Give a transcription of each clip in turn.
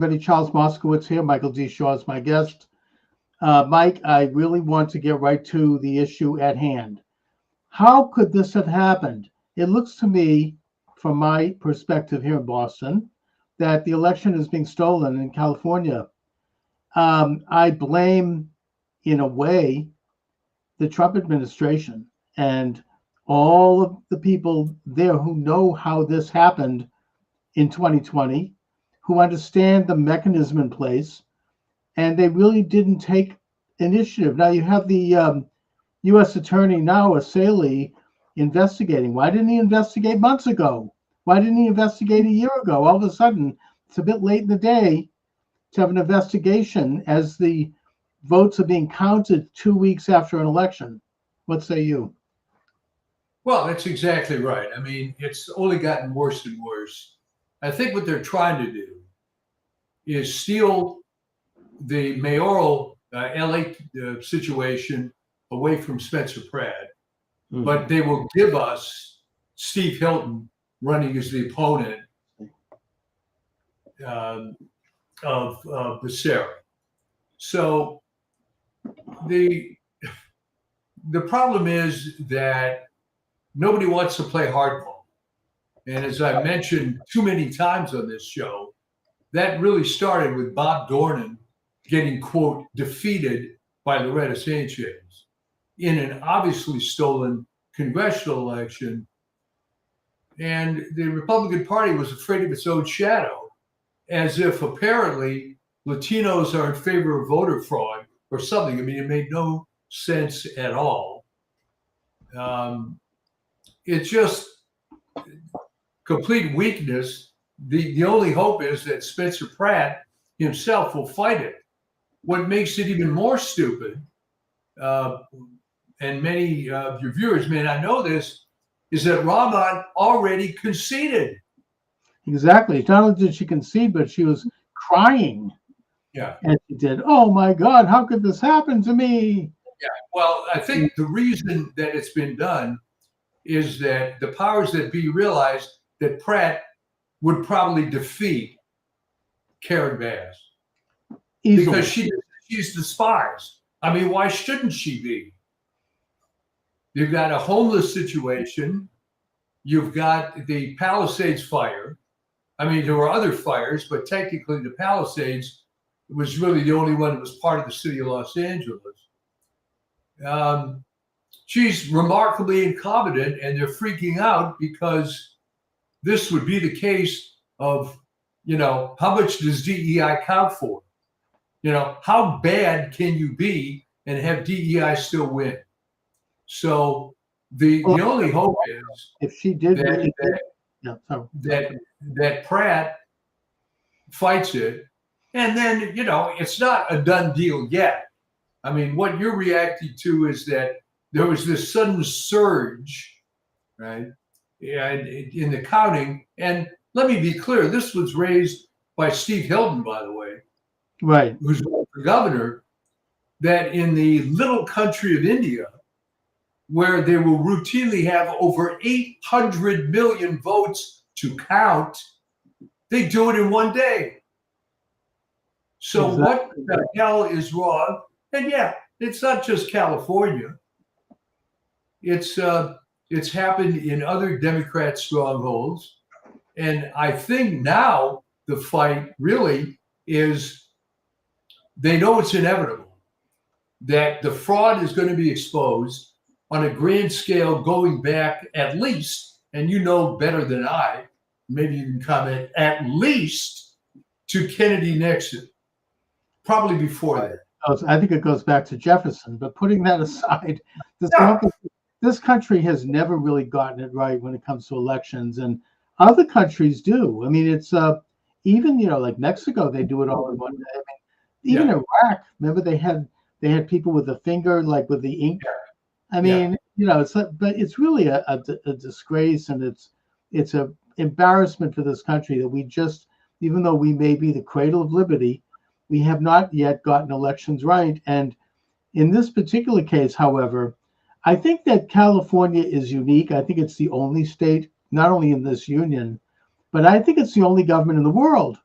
Everybody, Charles Moscowitz here. Michael D. Shaw is my guest. Mike, I really want to get right to the issue at hand. How could this have happened? It looks to me, from my perspective here in Boston, that the election is being stolen in California. I blame, in a way, the Trump administration and all of the people there who know how this happened in 2020, who understand the mechanism in place, and they really didn't take initiative. Now you have the U.S. Attorney now, Saley, investigating. Why didn't he investigate months ago? Why didn't he investigate a year ago? All of a sudden, it's a bit late in the day to have an investigation as the votes are being counted 2 weeks after an election. What say you? Well, that's exactly right. I mean, it's only gotten worse and worse. I think what they're trying to do is steal the mayoral LA situation away from Spencer Pratt, but they will give us Steve Hilton running as the opponent of Becerra. So the problem is that nobody wants to play hardball. And as I mentioned too many times on this show, that really started with Bob Dornan getting, quote, defeated by Loretta Sanchez in an obviously stolen congressional election. And the Republican Party was afraid of its own shadow, as if apparently Latinos are in favor of voter fraud or something. I mean, it made no sense at all. It's just complete weakness. The only hope is that Spencer Pratt himself will fight it. What makes it even more stupid, and many of your viewers may not know this, is that Rahman already conceded. Exactly. Not only did she concede, but she was crying. Yeah. And she did. Oh my God, how could this happen to me? Yeah. Well, I think the reason that it's been done is that the powers that be realized that Pratt would probably defeat Karen Bass. Easily. Because she's despised. I mean, why shouldn't she be? You've got a homeless situation. You've got the Palisades fire. I mean, there were other fires, but technically the Palisades was really the only one that was part of the city of Los Angeles. She's remarkably incompetent, and they're freaking out because this would be the case of, how much does DEI count for? How bad can you be and have DEI still win? So the only hope is if she did that Pratt fights it, and then it's not a done deal yet. I mean, what you're reacting to is that there was this sudden surge, right, in the counting. And let me be clear, this was raised by Steve Hilton, by the way, right, who's the governor, that in the little country of India, where they will routinely have over 800 million votes to count, they do it in one day. So exactly. What the hell is wrong? And yeah, it's not just California. It's happened in other Democrat strongholds. And I think now the fight really is, they know it's inevitable, that the fraud is going to be exposed on a grand scale going back at least, and you know better than I, maybe you can comment, at least to Kennedy Nixon, probably before that. I think it goes back to Jefferson, but putting that aside, this country has never really gotten it right when it comes to elections, and other countries do. I mean, it's even like Mexico, they do it all in one day. I mean, even Iraq, remember they had people with a finger, like with the ink. I mean, it's but it's really a disgrace, and it's a embarrassment for this country that we just, even though we may be the cradle of liberty, we have not yet gotten elections right. And in this particular case, however, I think that California is unique. I think it's the only state, not only in this union, but I think it's the only government in the world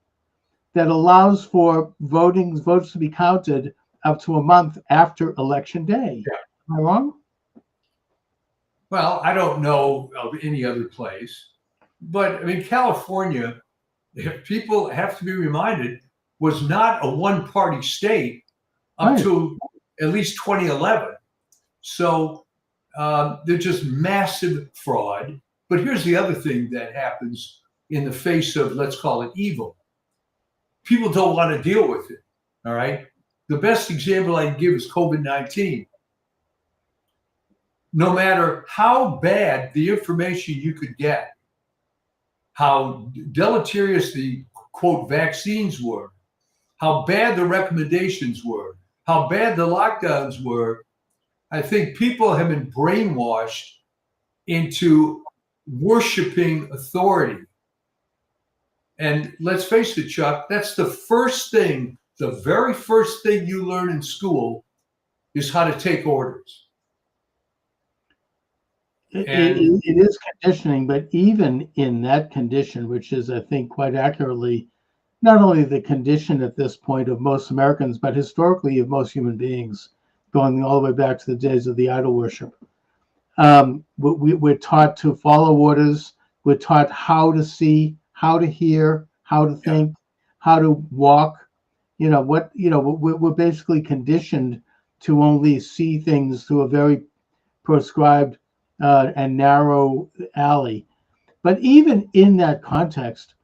that allows for votes to be counted up to a month after election day. Yeah. Am I wrong? Well, I don't know of any other place, but I mean, California, if people have to be reminded, was not a one-party state up Right. to at least 2011. So they're just massive fraud. But here's the other thing that happens in the face of, let's call it evil. People don't want to deal with it. All right. The best example I can give is COVID-19. No matter how bad the information you could get, how deleterious the quote vaccines were, how bad the recommendations were, how bad the lockdowns were, I think people have been brainwashed into worshiping authority. And let's face it, Chuck, that's the first thing, the very first thing you learn in school is how to take orders. It is conditioning, but even in that condition, which is, I think, quite accurately, not only the condition at this point of most Americans, but historically of most human beings, going all the way back to the days of the idol worship. We're taught to follow orders. We're taught how to see, how to hear, how to think, how to walk. We're basically conditioned to only see things through a very prescribed and narrow alley. But even in that context,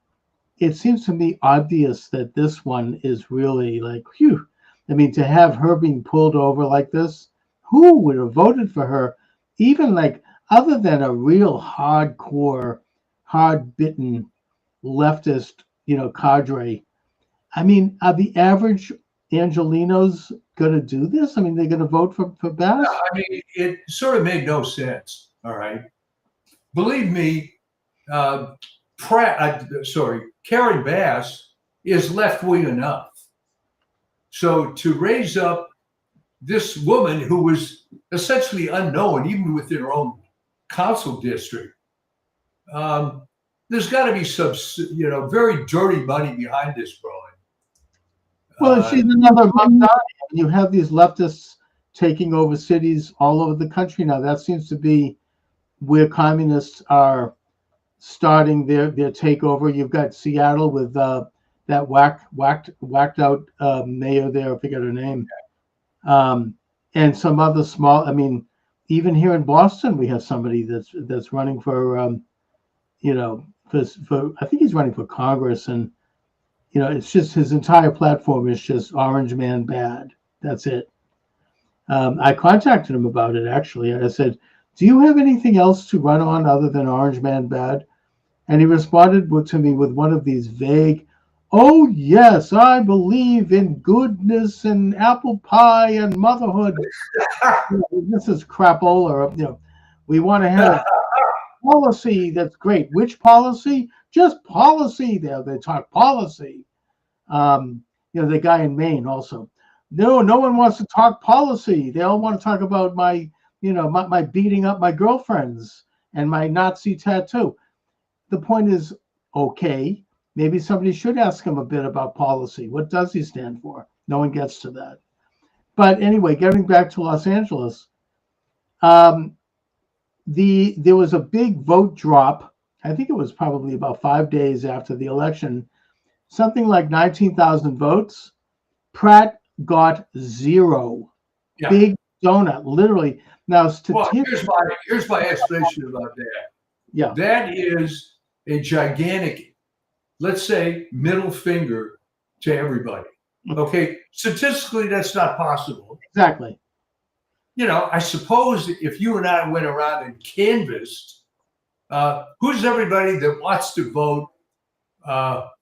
it seems to me obvious that this one is really like, phew. I mean, to have her being pulled over like this, who would have voted for her? Even like, other than a real hardcore, hard-bitten leftist, cadre. I mean, are the average Angelinos going to do this? I mean, they're going to vote for Bass? I mean, it sort of made no sense. All right. Believe me, Karen Bass is left-wing enough. So to raise up this woman who was essentially unknown, even within her own council district, there's got to be some, very dirty money behind this, Brian. Well, she's another Mamdani. You have these leftists taking over cities all over the country now. That seems to be where communists are starting their takeover. You've got Seattle with that whacked out mayor there. I forget her name. And some other small. I mean, even here in Boston, we have somebody that's running for, for I think he's running for Congress, and it's just his entire platform is just Orange Man bad. That's it. I contacted him about it, actually. I said, do you have anything else to run on other than Orange Man bad? And he responded to me with one of these vague, oh, yes, I believe in goodness and apple pie and motherhood. This is crapola. We want to have policy that's great. Which policy? Just policy. They talk policy. The guy in Maine also. No one wants to talk policy. They all want to talk about my beating up my girlfriends and my Nazi tattoo. The point is, okay, maybe somebody should ask him a bit about policy. What does he stand for? No one gets to that. But anyway, getting back to Los Angeles, there was a big vote drop. I think it was probably about 5 days after the election, something like 19,000 votes. Pratt got 0. Yeah. Big donut, literally. Now, here's my explanation about that. Yeah, that is a gigantic, let's say, middle finger to everybody. Okay, statistically, that's not possible. Exactly. I suppose if you and I went around and canvassed, who's everybody that wants to vote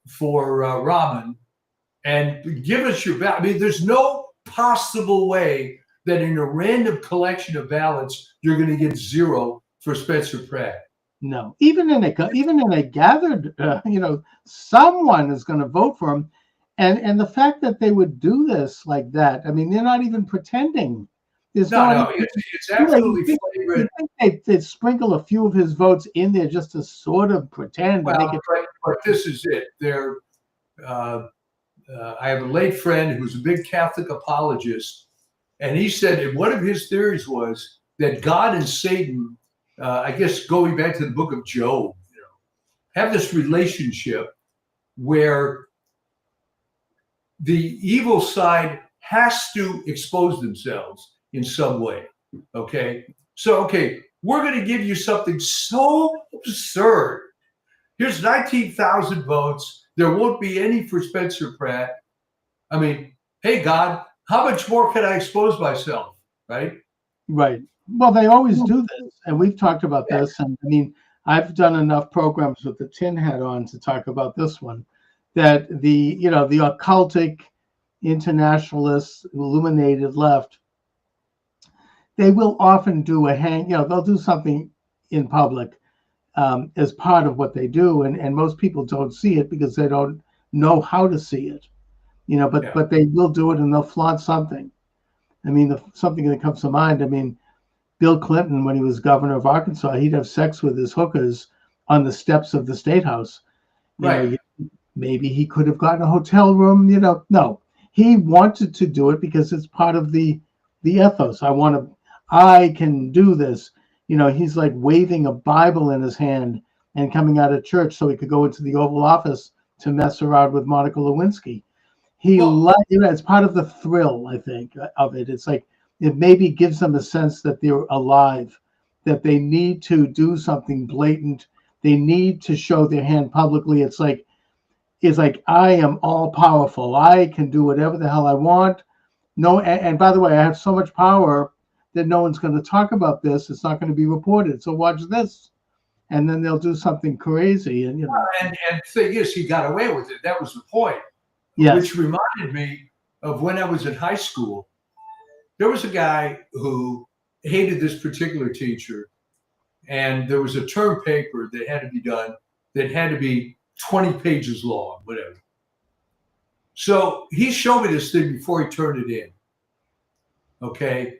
for Rahman, and give us your ballot. I mean, there's no possible way that in a random collection of ballots you're going to get 0 for Spencer Pratt. No, even in a gathered, someone is going to vote for him, and the fact that they would do this like that, I mean, they're not even pretending. It's absolutely flagrant. They'd sprinkle a few of his votes in there just to sort of pretend. Well, but this is it. They're I have a late friend who was a big Catholic apologist, and he said that one of his theories was that God and Satan, I guess going back to the book of Job, have this relationship where the evil side has to expose themselves in some way. Okay. So, we're going to give you something so absurd. Here's 19,000 votes. There won't be any for Spencer Pratt. I mean, hey, God, how much more can I expose myself? Right. Right. Well, they always do this. And we've talked about this. And I mean, I've done enough programs with the tin hat on to talk about this one, that the occultic internationalists, illuminated left, they will often do they'll do something in public as part of what they do. And most people don't see it because they don't know how to see it, but they will do it, and they'll flaunt something. I mean, something that comes to mind, I mean, Bill Clinton, when he was governor of Arkansas, he'd have sex with his hookers on the steps of the State House. Right. Maybe he could have gotten a hotel room, no. He wanted to do it because it's part of the ethos. I can do this. He's like waving a Bible in his hand and coming out of church so he could go into the Oval Office to mess around with Monica Lewinsky. It's part of the thrill, I think, of it. It's like it maybe gives them a sense that they're alive, that they need to do something blatant. They need to show their hand publicly. It's like I am all powerful. I can do whatever the hell I want. No, and by the way, I have so much power that no one's going to talk about this. It's not going to be reported. So watch this, and then they'll do something crazy. And and the thing is, he got away with it. That was the point. Yes. Which reminded me of when I was in high school. There was a guy who hated this particular teacher, and there was a term paper that had to be done that had to be 20 pages long, whatever. So he showed me this thing before he turned it in. Okay.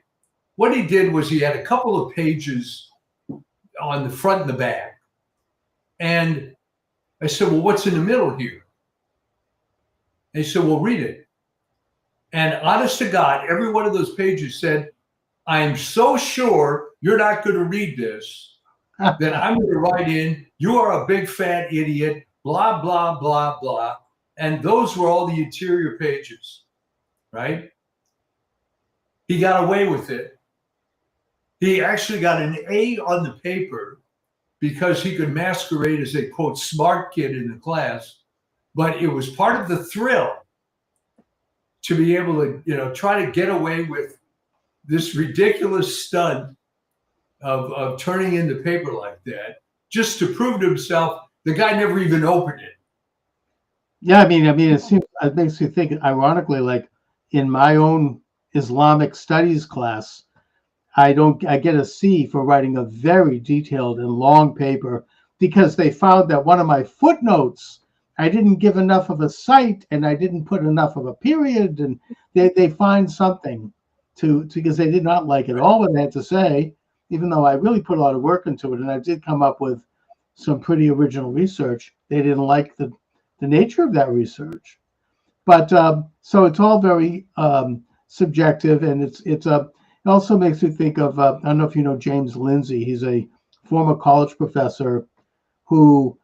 What he did was he had a couple of pages on the front and the back. And I said, well, what's in the middle here? And he said, well, read it. And honest to God, every one of those pages said, I am so sure you're not going to read this that I'm going to write in, you are a big fat idiot, blah, blah, blah, blah. And those were all the interior pages, right? He got away with it. He actually got an A on the paper because he could masquerade as a, quote, smart kid in the class. But it was part of the thrill to be able to, try to get away with this ridiculous stunt of turning in the paper like that, just to prove to himself the guy never even opened it. Yeah, I mean, it makes you think, ironically, like in my own Islamic studies class, I get a C for writing a very detailed and long paper because they found that one of my footnotes, I didn't give enough of a cite and I didn't put enough of a period, and they find something because they did not like it all what I had to say, even though I really put a lot of work into it and I did come up with some pretty original research. They didn't like the nature of that research, but so it's all very subjective, and it also makes me think of I don't know if you know James Lindsay. He's a former college professor who,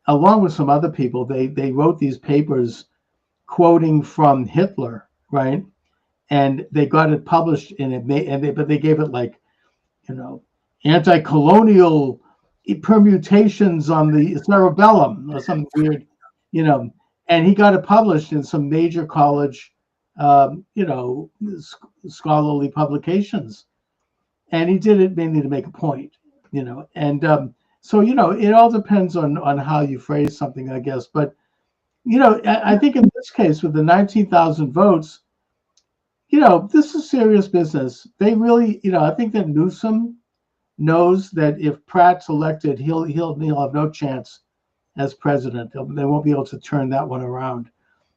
along with some other people, they wrote these papers quoting from Hitler, right? And they got it published in it, but they gave it like, anti-colonial permutations on the cerebellum or something weird, and he got it published in some major college, scholarly publications. And he did it mainly to make a point, and so, it all depends on how you phrase something, I guess. But, I think in this case with the 19,000 votes, this is serious business. They really, I think that Newsom knows that if Pratt's elected, he'll have no chance as president. They won't be able to turn that one around.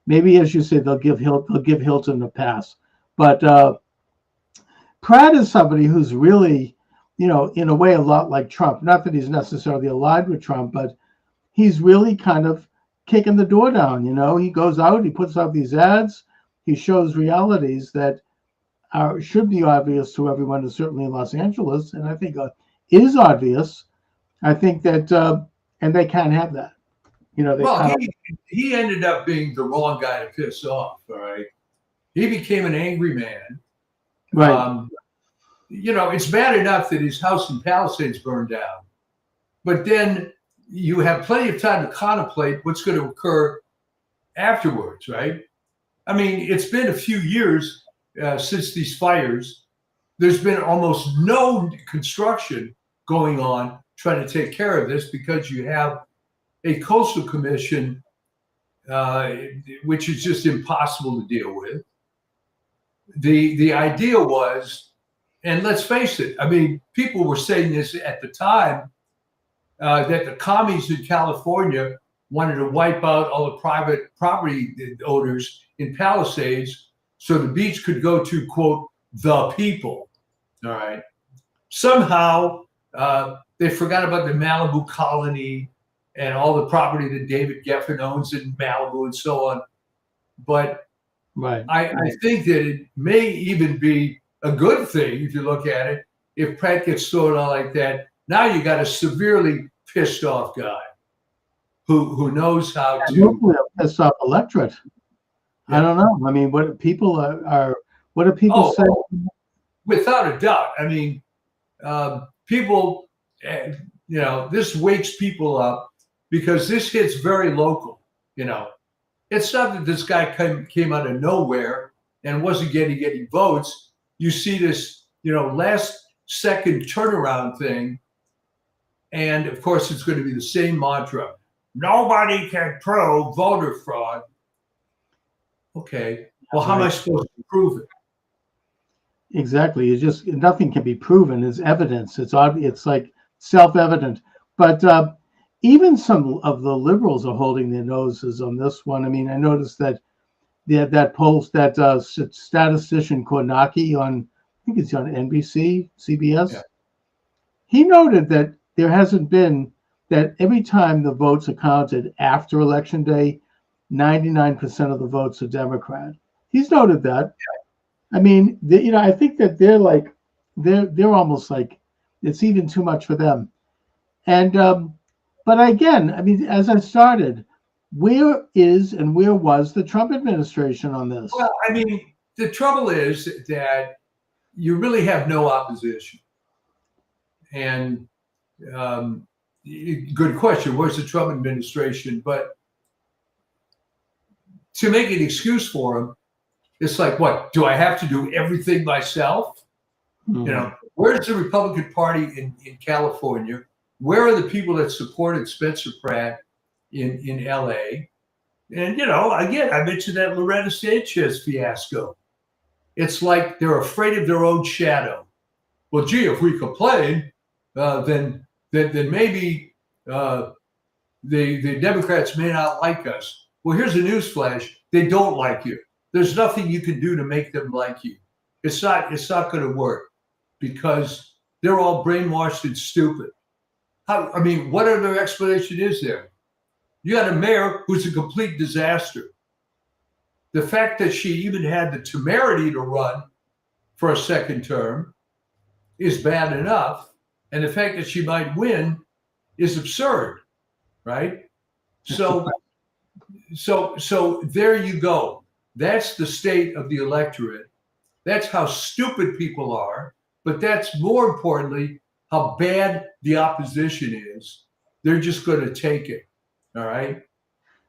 Maybe, as you say, they'll give Hilton a pass. But Pratt is somebody who's really, in a way, a lot like Trump. Not that he's necessarily aligned with Trump, but he's really kind of kicking the door down. He goes out, he puts out these ads, he shows realities that should be obvious to everyone, and certainly in Los Angeles, and I think is obvious. I think that, and they can't have that. Well, he ended up being the wrong guy to piss off. All right, he became an angry man. Right. It's bad enough that his house in Palisades burned down, but then you have plenty of time to contemplate what's going to occur afterwards, right? I mean, it's been a few years since these fires. There's been almost no construction going on trying to take care of this because you have a coastal commission, which is just impossible to deal with. The idea was, and let's face it, I mean, people were saying this at the time, that the commies in California wanted to wipe out all the private property owners in Palisades so the beach could go to, quote, the people. All right. Somehow they forgot about the Malibu colony and all the property that David Geffen owns in Malibu and so on. But right. I think that it may even be a good thing, if you look at it, if Pratt gets thrown out like that. Now you got a severely pissed off guy who knows how to. Hopefully a pissed off electorate. Yeah. I don't know. I mean, what people what do people say? Without a doubt. I mean, people, this wakes people up because this hits very local. It's not that this guy came out of nowhere and wasn't getting any votes. You see this, last second turnaround thing. And of course, it's going to be the same mantra. Nobody can prove voter fraud. Okay. Well, how am I supposed to prove it? Exactly. It's just nothing can be proven. It's evidence. It's obvious. It's like self-evident. But even some of the liberals are holding their noses on this one. I mean, I noticed that that statistician Kornacki on, I think it's on NBC, CBS. Yeah. He noted that there hasn't been, that every time the votes are counted after Election Day, 99% of the votes are Democrat. He's noted that. I mean, I think that they're almost like it's even too much for them. And but again, I mean, as I started, where is and where was the Trump administration on this? Well, I mean, the trouble is that you really have no opposition. And good question. Where's the Trump administration? But to make an excuse for him, it's like, what? Do I have to do everything myself? Mm-hmm. Where's the Republican Party in California? Where are the people that supported Spencer Pratt in LA? And, again, I mentioned that Loretta Sanchez fiasco. It's like they're afraid of their own shadow. Well, gee, if we complain, then maybe the Democrats may not like us. Well, here's a newsflash. They don't like you. There's nothing you can do to make them like you. It's not going to work because they're all brainwashed and stupid. What other explanation is there? You got a mayor who's a complete disaster. The fact that she even had the temerity to run for a second term is bad enough. And the fact that she might win is absurd, right? So there you go. That's the state of the electorate. That's how stupid people are. But that's more importantly, how bad the opposition is. They're just going to take it. All right.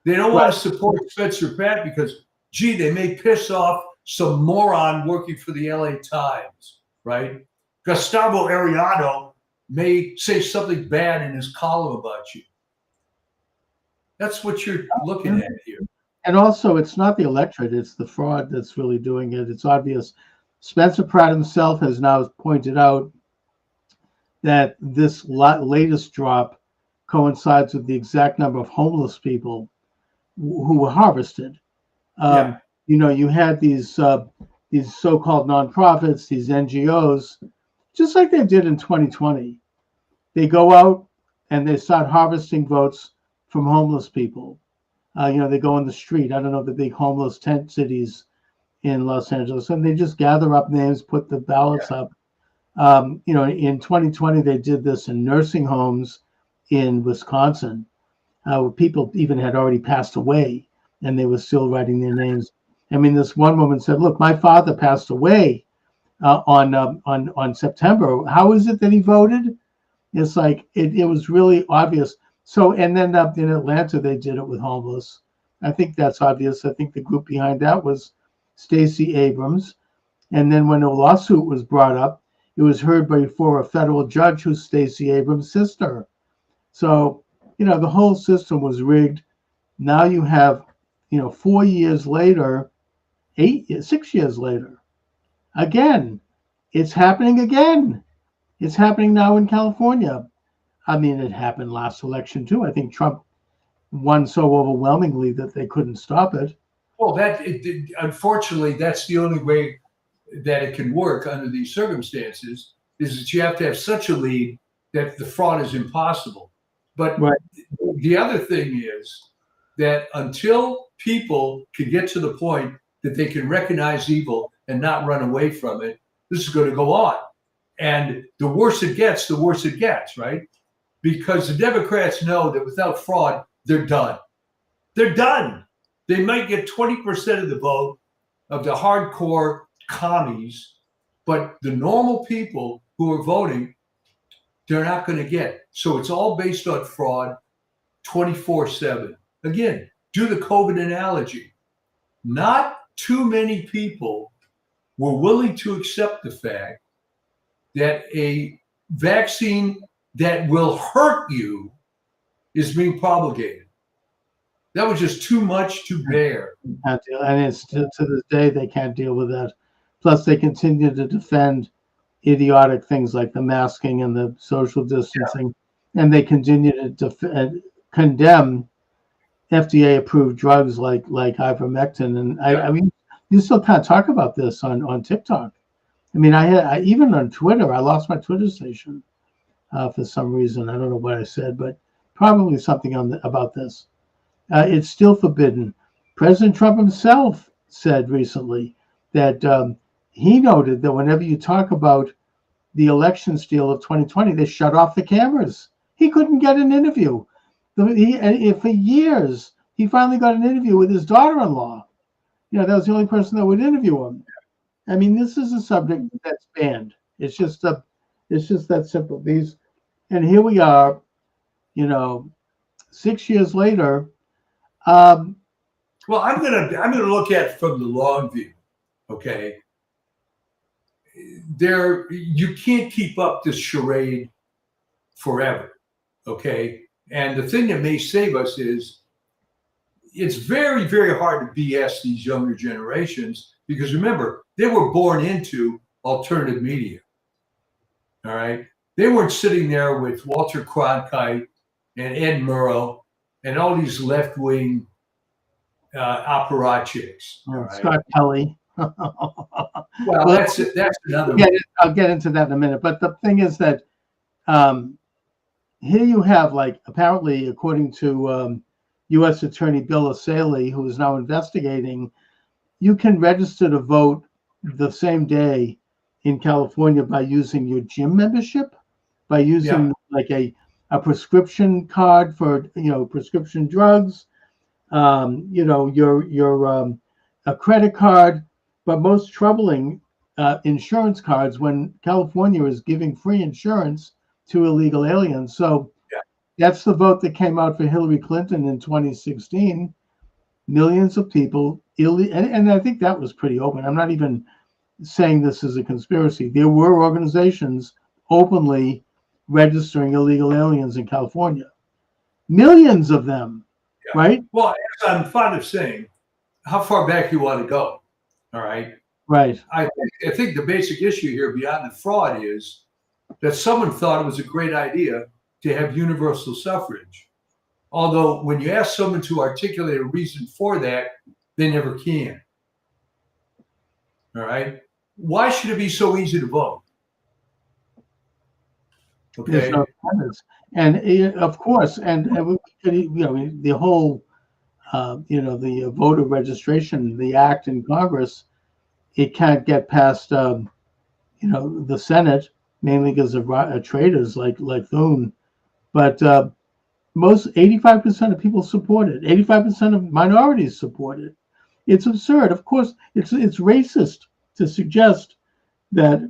They don't want to support Spencer Pratt because, gee, they may piss off some moron working for the LA Times, right? Gustavo Arellano may say something bad in his column about you. That's what you're looking at here. And also, it's not the electorate, it's the fraud that's really doing it. It's obvious. Spencer Pratt himself has now pointed out that this latest drop coincides with the exact number of homeless people who were harvested. You had these so-called nonprofits, these NGOs, just like they did in 2020. They go out and they start harvesting votes from homeless people. They go on the street. I don't know, the big homeless tent cities in Los Angeles, and they just gather up names, put the ballots up. In 2020, they did this in nursing homes in Wisconsin. Where people even had already passed away, and they were still writing their names. I mean, this one woman said, "Look, my father passed away on September. How is it that he voted?" It's like it was really obvious. So, and then in Atlanta, they did it with homeless. I think that's obvious. I think the group behind that was Stacey Abrams. And then when a lawsuit was brought up, it was heard before a federal judge who's Stacey Abrams' sister. So, the whole system was rigged. Now you have, 4 years later, 6 years later, again, it's happening again. It's happening now in California. I mean, it happened last election too. I think Trump won so overwhelmingly that they couldn't stop it. Well, unfortunately, that's the only way that it can work under these circumstances, is that you have to have such a lead that the fraud is impossible. But right. The other thing is that until people can get to the point that they can recognize evil and not run away from it, this is going to go on. And the worse it gets, right? Because the Democrats know that without fraud, they're done. They're done. They might get 20% of the vote of the hardcore commies, but the normal people who are voting, they're not going to get. So it's all based on fraud 24/7. Again, do the COVID analogy. Not too many people were willing to accept the fact that a vaccine that will hurt you is being promulgated. That was just too much to bear. And it's to this day, they can't deal with that. Plus, they continue to defend idiotic things like the masking and the social distancing, and they continue to condemn FDA-approved drugs like ivermectin. And I mean, you still can't talk about this on TikTok. I mean, I even on Twitter, I lost my Twitter station for some reason. I don't know what I said, but probably something about this. It's still forbidden. President Trump himself said recently that he noted that whenever you talk about the election steal of 2020, they shut off the cameras. He couldn't get an interview. For years, he finally got an interview with his daughter-in-law. That was the only person that would interview him. I mean, this is a subject that's banned. It's just that simple. And here we are, 6 years later. Well, I'm gonna look at it from the long view. Okay, you can't keep up this charade forever. Okay, and the thing that may save us is it's very, very hard to BS these younger generations, because remember, they were born into alternative media. All right, they weren't sitting there with Walter Cronkite and Ed Murrow and all these left-wing apparatchiks. Right? Scott Kelly. Well, that's another one. I'll get into that in a minute. But the thing is that here you have, apparently, according to U.S. Attorney Bill O'Saley, who is now investigating, you can register to vote the same day in California by using your gym membership, by using a prescription card for prescription drugs, your a credit card, but most troubling, insurance cards, when California is giving free insurance to illegal aliens. So that's the vote that came out for Hillary Clinton in 2016. Millions of people, and I think that was pretty open. I'm not even saying this is a conspiracy. There were organizations openly registering illegal aliens in California. Millions of them, right? Well, as I'm fond of saying, how far back you want to go, all right? Right. I think the basic issue here beyond the fraud is that someone thought it was a great idea to have universal suffrage. Although when you ask someone to articulate a reason for that, they never can. All right? Why should it be so easy to vote? Okay. And of course, and the whole the voter registration, the act in Congress, it can't get past, the Senate, mainly because of traitors like Thune. But most 85% of people support it. 85% of minorities support it. It's absurd. Of course, it's racist to suggest that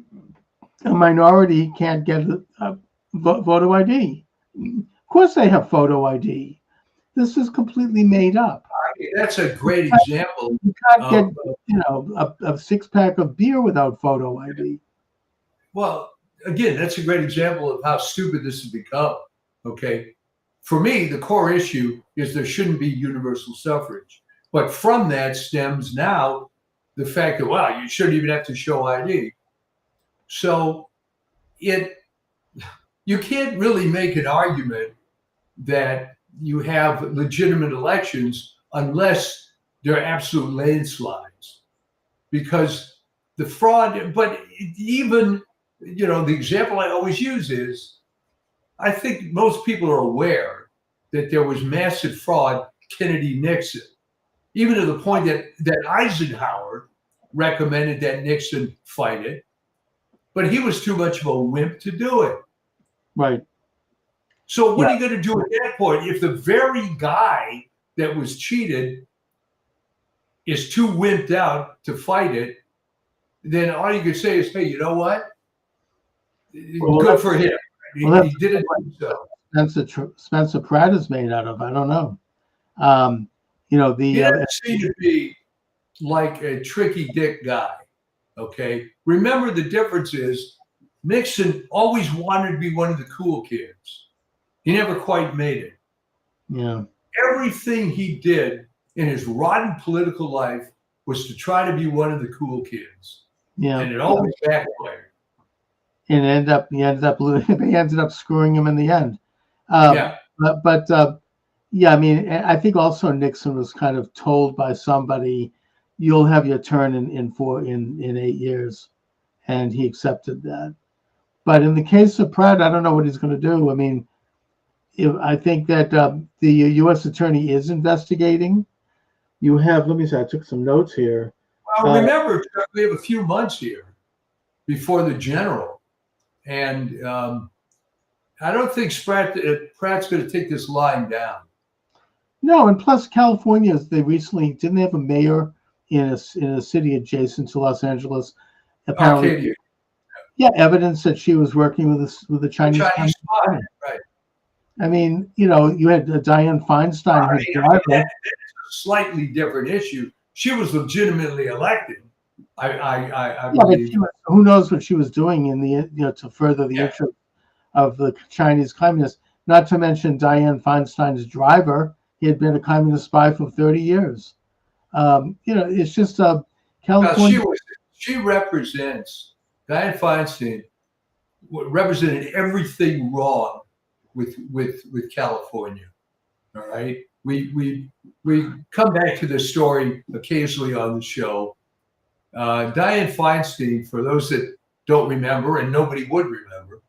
a minority can't get a photo ID. Of course, they have photo ID. This is completely made up. That's a great example. You can't get, a 6-pack of beer without photo ID. Well, again, that's a great example of how stupid this has become. Okay. For me, the core issue is there shouldn't be universal suffrage. But from that stems now the fact that, wow, you shouldn't even have to show ID. So you can't really make an argument that you have legitimate elections unless they're absolute landslides, because the fraud. But even, the example I always use is, I think most people are aware that there was massive fraud, Kennedy-Nixon, even to the point that Eisenhower recommended that Nixon fight it, but he was too much of a wimp to do it. Right. So what are you going to do at that point if the very guy that was cheated is too wimped out to fight it? Then all you can say is, hey, you know what? Good for him. He did it himself. Spencer Pratt is made out of. I don't know. He doesn't seem to be like a tricky dick guy. Okay. Remember, the difference is Nixon always wanted to be one of the cool kids. He never quite made it. Yeah. Everything he did in his rotten political life was to try to be one of the cool kids. Yeah. And it always backfired. And they ended up screwing him in the end. But I mean, I think also Nixon was kind of told by somebody, you'll have your turn in 8 years, and he accepted that. But in the case of Pratt, I don't know what he's going to do. I mean, I think that the U.S. attorney is investigating. You have, let me see, I took some notes here. Well, remember, we have a few months here before the general. And I don't think Pratt's going to take this lying down. No, and plus California, they recently, didn't they have a mayor in a city adjacent to Los Angeles? Apparently, Arcadia. Yeah, evidence that she was working with the Chinese spy. Right. I mean, you had Dianne Feinstein, who's that's a slightly different issue. She was legitimately elected. I believe. But who knows what she was doing in the to further the interest of the Chinese communists? Not to mention Dianne Feinstein's driver. He had been a communist spy for 30 years. It's just California. She represents, Dianne Feinstein represented everything wrong with California. All right. We come back to this story occasionally on the show. Dianne Feinstein, for those that don't remember, and nobody would remember,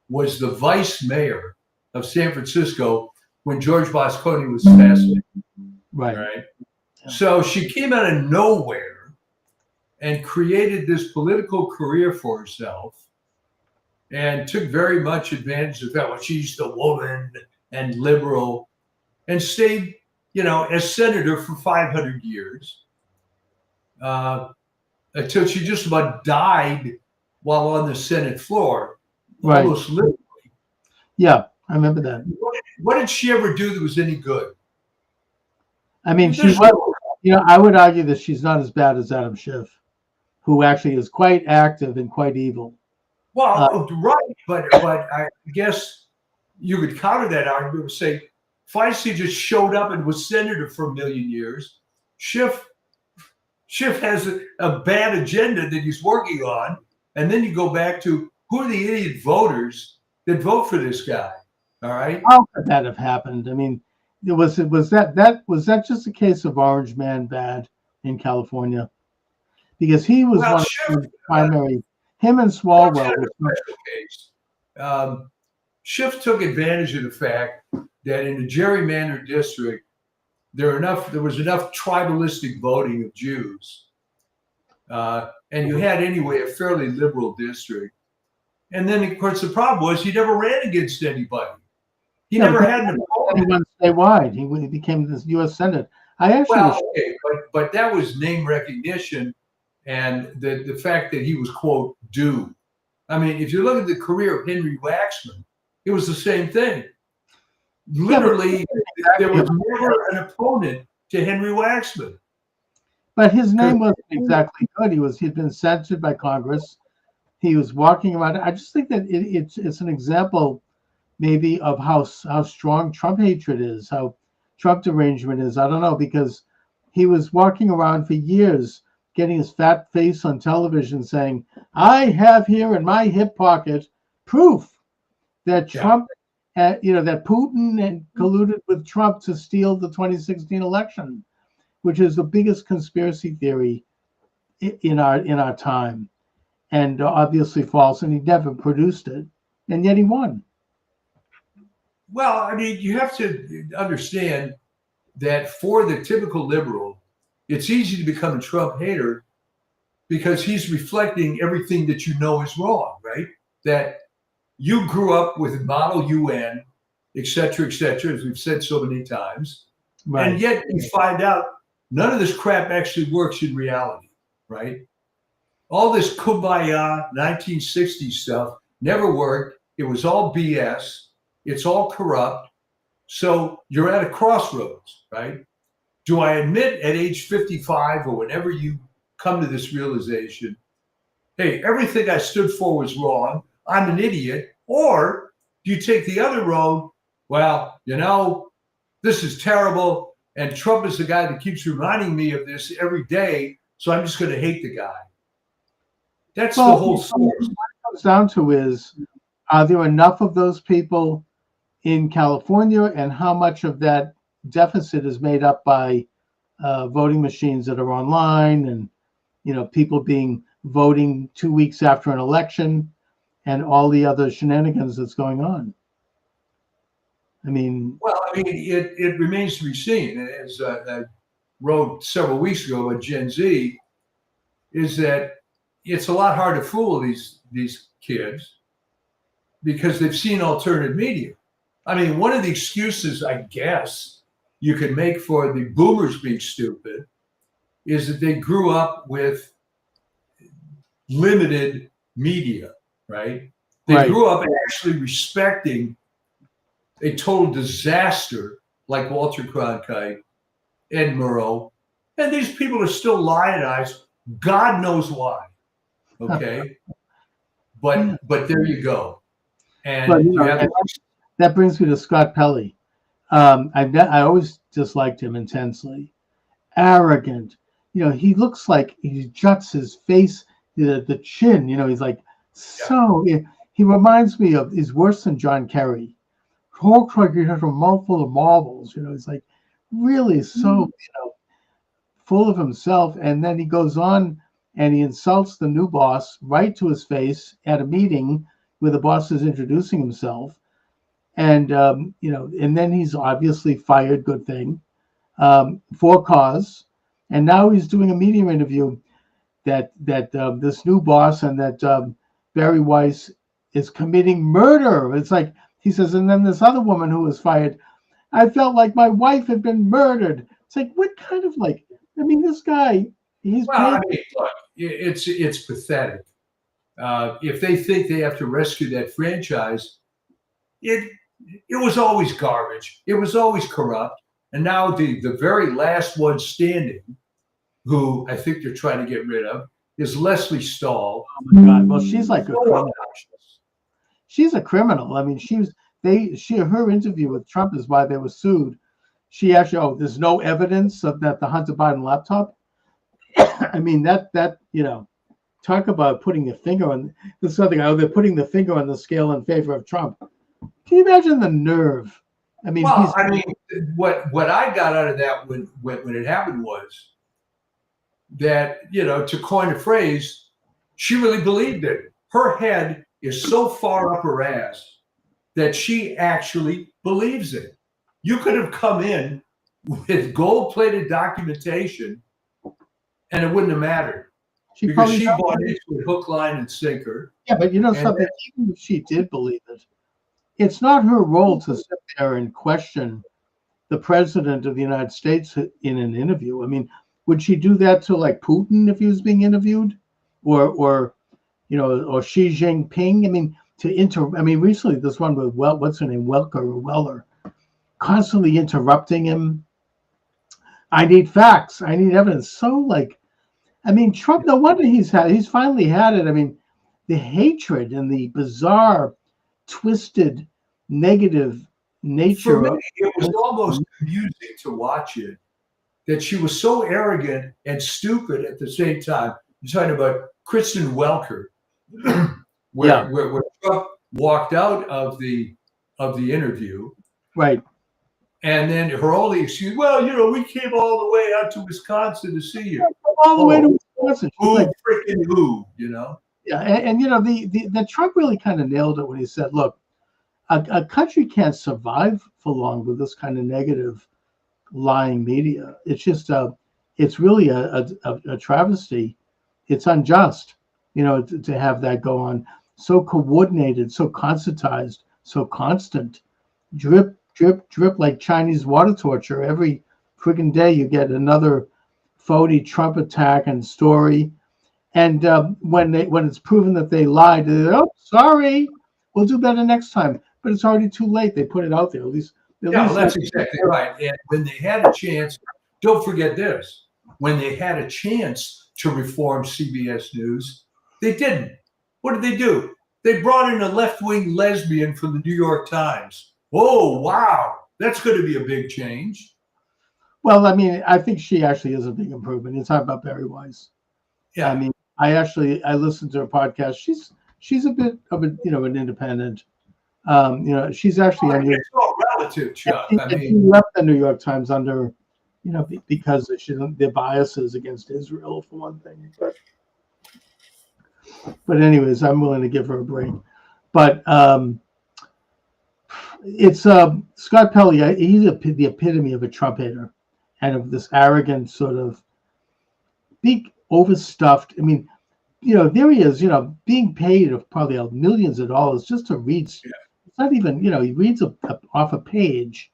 was the vice mayor of San Francisco when George Moscowitz was assassinated. Right. Yeah. So she came out of nowhere and created this political career for herself and took very much advantage of that. Well, she's the woman and liberal, and stayed, as senator for 500 years until she just about died while on the Senate floor, almost literally. Yeah, I remember that. What did she ever do that was any good? I mean, I would argue that she's not as bad as Adam Schiff, who actually is quite active and quite evil. Well, right, but I guess you could counter that argument and say Feinstein just showed up and was senator for 1 million years. Schiff has a bad agenda that he's working on, and then you go back to who are the idiot voters that vote for this guy? All right, how could that have happened? I mean, was that just a case of Orange Man bad in California? Because he was one of the primary. Him and Swalwell. Schiff took advantage of the fact that in the gerrymandered district, there was enough tribalistic voting of Jews, and you had anyway a fairly liberal district. And then, of course, the problem was he never ran against anybody. He never had an opponent. He went statewide. He became the U.S. Senate. I actually okay, but that was name recognition, and the fact that he was, quote, due. I mean, if you look at the career of Henry Waxman, it was the same thing. Literally, there was never an opponent to Henry Waxman. But his name wasn't exactly good. He'd been censored by Congress. He was walking around. I just think that it's an example, maybe, of how strong Trump hatred is, how Trump derangement is. I don't know, because he was walking around for years, getting his fat face on television, saying, "I have here in my hip pocket proof that Trump, that Putin had colluded with Trump to steal the 2016 election," which is the biggest conspiracy theory in our time, and obviously false. And he never produced it, and yet he won. Well, I mean, you have to understand that for the typical liberal, it's easy to become a Trump hater because he's reflecting everything that you know is wrong, right? That you grew up with Model UN, et cetera, as we've said so many times. Right. And yet you find out none of this crap actually works in reality, right? All this kumbaya 1960s stuff never worked. It was all BS. It's all corrupt. So you're at a crossroads, right? Do I admit at age 55 or whenever you come to this realization, hey, everything I stood for was wrong, I'm an idiot? Or do you take the other road? Well, this is terrible, and Trump is the guy that keeps reminding me of this every day, so I'm just going to hate the guy. That's the whole story. What it comes down to is, are there enough of those people in California, and how much of that deficit is made up by voting machines that are online, and people voting 2 weeks after an election, and all the other shenanigans that's going on? I mean, it remains to be seen. As I wrote several weeks ago at Gen Z, is that it's a lot hard to fool these kids because they've seen alternative media. I mean, one of the excuses, I guess, you can make for the boomers being stupid is that they grew up with limited media, right? They grew up actually respecting a total disaster like Walter Cronkite, Ed Murrow, and these people are still lionized. God knows why. Okay, but there you go. And that brings me to Scott Pelley. I always disliked him intensely. Arrogant. He looks like he juts his face, the chin. He's like He reminds me of. He's worse than John Kerry. Talks like he has a mouthful of marbles. He's like really so full of himself, and then he goes on and he insults the new boss right to his face at a meeting where the boss is introducing himself. And, and then he's obviously fired, good thing, for cause. And now he's doing a media interview that this new boss and that Barry Weiss is committing murder. It's like, he says, and then this other woman who was fired, I felt like my wife had been murdered. It's like, what kind of this guy, he's... Well, look, it's pathetic. If they think they have to rescue that franchise, it was always garbage. It was always corrupt. And now the very last one standing, who I think they're trying to get rid of, is Leslie Stahl. Oh my God! Well, she's like a criminal. She's a criminal. I mean, her interview with Trump is why they were sued. She actually, there's no evidence of that the Hunter Biden laptop. I mean, that talk about putting the finger on this other guy. They're putting the finger on the scale in favor of Trump. Can you imagine the nerve? I mean, what I got out of that when it happened was that, to coin a phrase, she really believed it. Her head is so far up her ass that she actually believes it. You could have come in with gold-plated documentation, and it wouldn't have mattered She because probably she does. bought into it hook, line, and sinker. Yeah, but you know And something, even if she did believe it, it's not her role to sit there and question the president of the United States in an interview. I mean, would she do that to like Putin if he was being interviewed, or you know, or Xi Jinping? I mean, I mean, recently this one with what's her name, Welker or Weller, constantly interrupting him. I need facts. I need evidence. So like, I mean, Trump. No wonder he's finally had it. I mean, the hatred and the bizarre, twisted, negative for nature me, of it was almost amusing to watch it, that she was so arrogant and stupid at the same time. You're talking about Kristen Welker, Yeah. where Trump walked out of the interview, right. and then her only excuse, well, you know, we came all the way out to Wisconsin to see you. All the way to Wisconsin. She's Who like, freaking who, you know? yeah, and you know, the Trump really kind of nailed it when he said, "Look, a country can't survive for long with this kind of negative, lying media. It's just it's really a travesty. It's unjust, you know, to have that go on. So coordinated, so concertized, so constant, drip, drip, drip, like Chinese water torture. Every freaking day you get another phony Trump attack and story." And when it's proven that they lied, oh, sorry, we'll do better next time. But it's already too late. They put it out there. At least Yeah, well, that's exactly right. And when they had a chance, don't forget this: when they had a chance to reform CBS News, they didn't. What did they do? They brought in a left-wing lesbian from the New York Times. Oh, wow, that's going to be a big change. Well, I mean, I think she actually is a big improvement. It's not about Barry Weiss. Yeah. I mean, I listened to her podcast. She's a bit of a, you know, an independent. You know, she's actually on it's all relative, Chuck. I mean, she left the New York Times under, you know, because their biases against Israel for one thing. But anyways, I'm willing to give her a break. But it's Scott Pelley. He's the epitome of a Trump hater and of this arrogant sort of big overstuffed. I mean, you know, there he is, you know, being paid of probably millions of dollars just to read. Yeah. It's not even, you know, he reads off a page.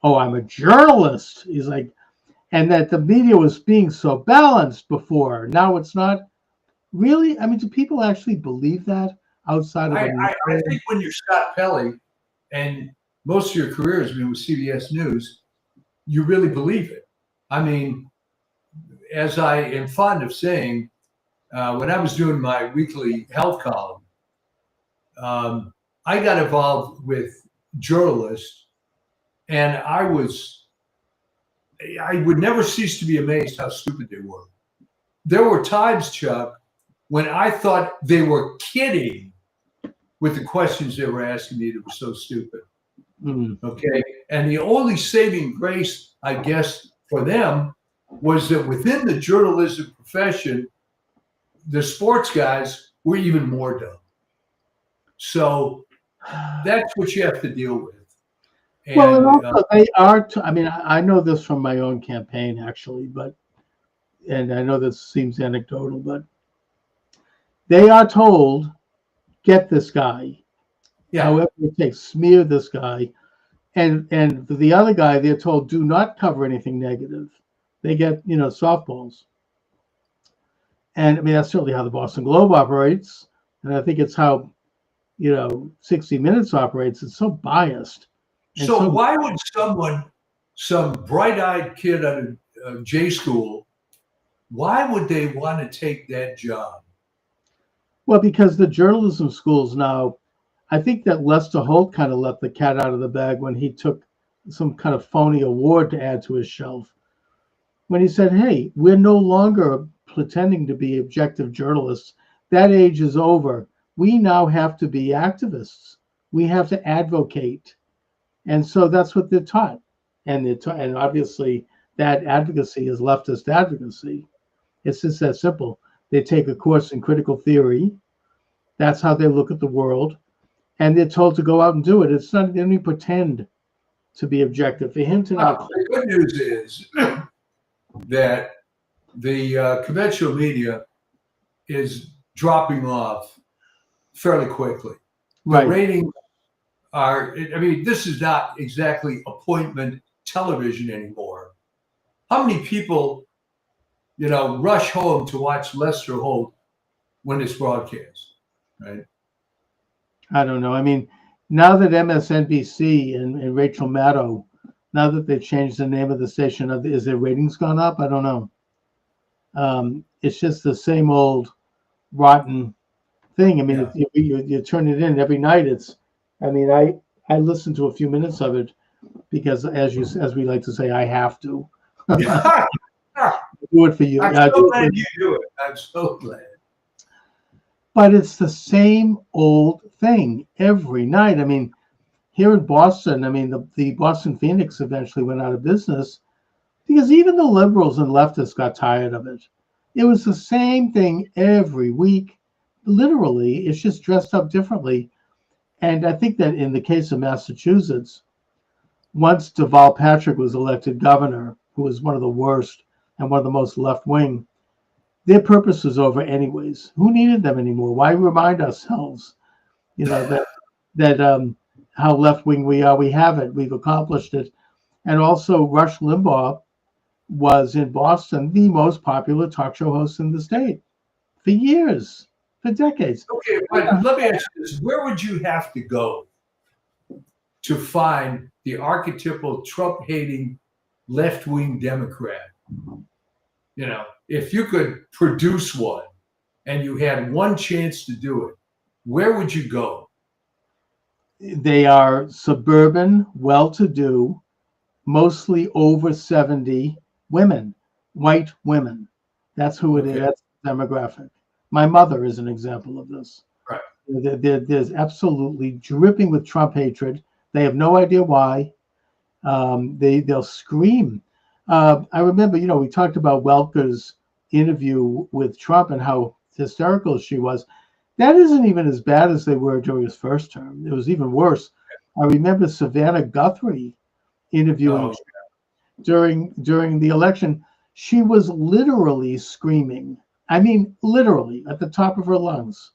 Oh, I'm a journalist. He's like, and that the media was being so balanced before. Now it's not. Really? I mean, do people actually believe that outside of I think when you're Scott Pelley and most of your career has been with CBS News, you really believe it. I mean, as I am fond of saying, when I was doing my weekly health column, I got involved with journalists, and I would never cease to be amazed how stupid they were. There were times, Chuck, when I thought they were kidding with the questions they were asking me that were so stupid. Okay. And the only saving grace, I guess, for them was that within the journalism profession, the sports guys were even more dumb. So that's what you have to deal with. And, well, and also they are. I mean, I know this from my own campaign, actually, and I know this seems anecdotal, but they are told, get this guy. Yeah. However it takes, smear this guy. And the other guy, they're told, do not cover anything negative. They get, you know, softballs. And I mean, that's certainly how the Boston Globe operates. And I think it's how, you know, 60 Minutes operates. It's so biased. So why would some bright-eyed kid out of J school, why would they want to take that job? Well, because the journalism schools now, I think that Lester Holt kind of let the cat out of the bag when he took some kind of phony award to add to his shelf. When he said, hey, we're no longer pretending to be objective journalists. That age is over. We now have to be activists. We have to advocate. And so that's what they're taught. And and obviously that advocacy is leftist advocacy. It's just that simple. They take a course in critical theory. That's how they look at the world. And they're told to go out and do it. It's not, they don't even pretend to be objective. For him to now, The good news is that the conventional media is dropping off fairly quickly. The Right. ratings are, I mean, this is not exactly appointment television anymore. How many people, rush home to watch Lester Holt when it's broadcast, right? I don't know. I mean, now that MSNBC and Rachel Maddow, now that they've changed the name of the station, is their ratings gone up? I don't know. It's just the same old rotten thing. I mean, Yeah. if you turn it in every night, I listened to a few minutes of it because, as we like to say, I have to do it for you. I'm so glad you do it. I'm so glad. But it's the same old thing every night. I mean, here in Boston, I mean, the Boston Phoenix eventually went out of business because even the liberals and leftists got tired of it. It was the same thing every week. Literally, it's just dressed up differently. And I think that in the case of Massachusetts, once Deval Patrick was elected governor, who was one of the worst and one of the most left-wing, their purpose was over anyways. Who needed them anymore? Why remind ourselves, that how left-wing we are? We have it. We've accomplished it. And also, Rush Limbaugh was in Boston the most popular talk show host in the state for years, for decades. Okay, but let me ask you this. Where would you have to go to find the archetypal Trump-hating left-wing Democrat? If you could produce one and you had one chance to do it, where would you go? They are suburban, well-to-do, mostly over 70 women, white women. That's who it is. That's the demographic. My mother is an example of this. Right. There's absolutely dripping with Trump hatred. They have no idea why. They'll scream. I remember, we talked about Welker's interview with Trump and how hysterical she was. That isn't even as bad as they were during his first term. It was even worse. I remember Savannah Guthrie interviewing during the election. She was literally screaming. I mean, literally at the top of her lungs.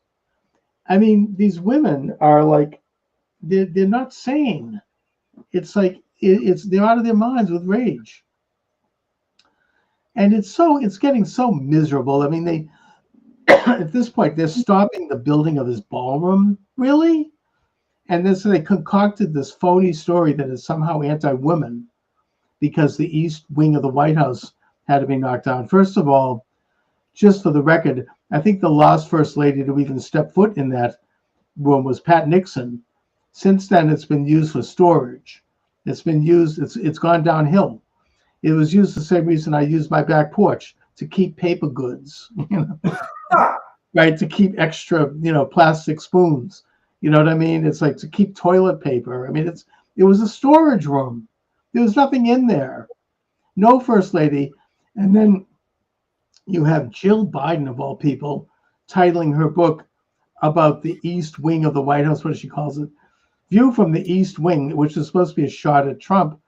I mean, these women are like, they're not sane. It's like they're out of their minds with rage. And it's getting so miserable. I mean, they at this point they're stopping the building of this ballroom. Really? And then so they concocted this phony story that is somehow anti-women because the east wing of the White House had to be knocked down. First of all, just for the record, I think the last first lady to even step foot in that room was Pat Nixon. Since then, it's been used for storage. It's been used. It's gone downhill. It was used the same reason I use my back porch, to keep paper goods, right? To keep extra, plastic spoons. You know what I mean? It's like to keep toilet paper. I mean, it was a storage room. There was nothing in there. No first lady. And then you have Jill Biden, of all people, titling her book about the East Wing of the White House. What she calls it? View from the East Wing, which is supposed to be a shot at Trump.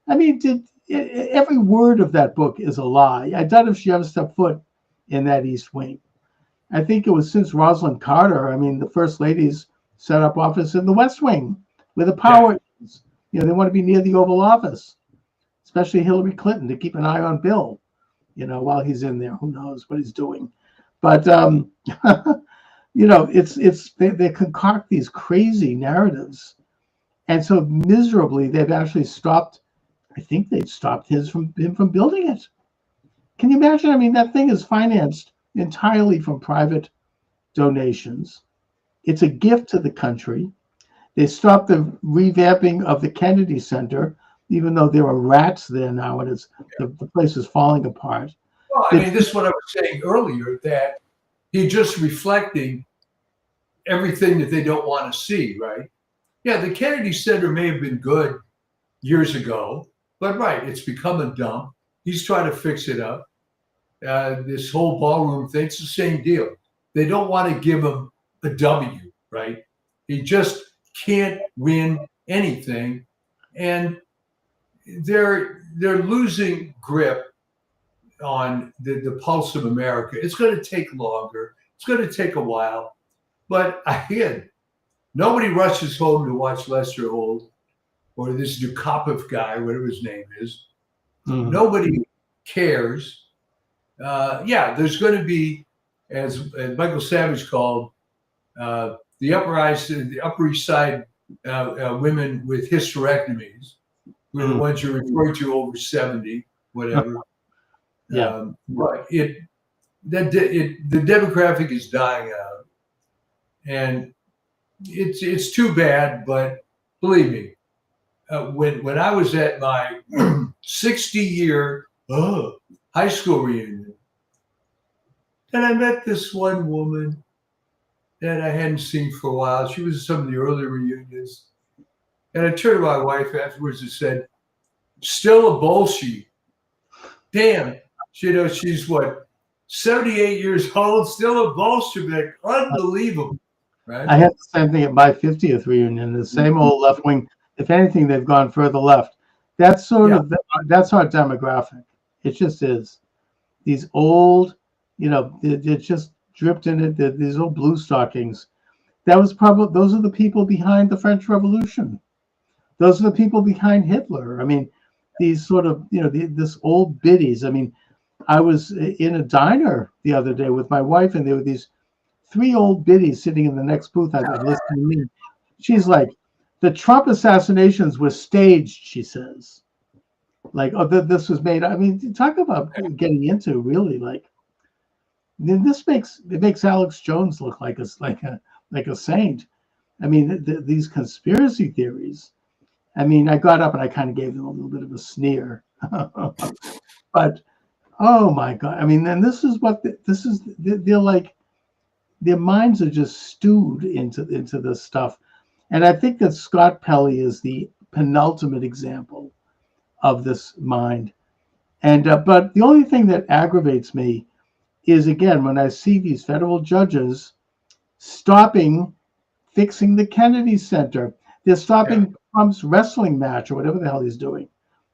I mean, every word of that book is a lie. I doubt if she ever stepped foot in that East Wing. I think it was since Rosalind Carter. I mean, the first ladies set up office in the West Wing, where the power is. They want to be near the Oval Office, especially Hillary Clinton, to keep an eye on Bill, while he's in there. Who knows what he's doing? But they concoct these crazy narratives, and so miserably they've actually stopped. I think they've stopped him from building it. Can you imagine? I mean, that thing is financed entirely from private donations. It's a gift to the country. They stopped the revamping of the Kennedy Center, even though there are rats there now, and the place is falling apart. Well, I mean, this is what I was saying earlier, that he's just reflecting everything that they don't want to see, right? Yeah, the Kennedy Center may have been good years ago, but right, it's become a dump. He's trying to fix it up. This whole ballroom thing, it's the same deal. They don't want to give him a W, right? He just can't win anything. And they're losing grip on the pulse of America. It's going to take longer. It's going to take a while. But again, nobody rushes home to watch Lester Holt or this Dukopov guy, whatever his name is. Nobody cares. Yeah, there's going to be, as Michael Savage called, the Upper East Side women with hysterectomies, who are the ones you refer to over 70, whatever. Yeah. But the demographic is dying out, and it's too bad. But believe me, when I was at my 60-year high school reunion, and I met this one woman that I hadn't seen for a while. She was at some of the early reunions, and I turned to my wife afterwards and said, "Still a Bolshevik." Damn. She's what, 78 years old, still a Bolshevik. Unbelievable, right? I had the same thing at my 50th reunion. The same old left wing. If anything, they've gone further left. That's that's our demographic. It just is. These old, they're just dripped in it. These old blue stockings. Those are the people behind the French Revolution. Those are the people behind Hitler. I mean, these sort of, this old biddies. I mean, I was in a diner the other day with my wife, and there were these 3 old biddies sitting in the next booth. I've been listening to me. She's like, the Trump assassinations were staged, she says. Like, this was made. I mean, talk about getting into really like. This makes Alex Jones look like a saint. I mean, these conspiracy theories. I mean, I got up and I kind of gave them a little bit of a sneer, but oh my God! I mean, and this is they're like, their minds are just stewed into this stuff, and I think that Scott Pelley is the penultimate example of this mind. And but the only thing that aggravates me is, again, when I see these federal judges stopping fixing the Kennedy Center. They're stopping Trump's wrestling match or whatever the hell he's doing.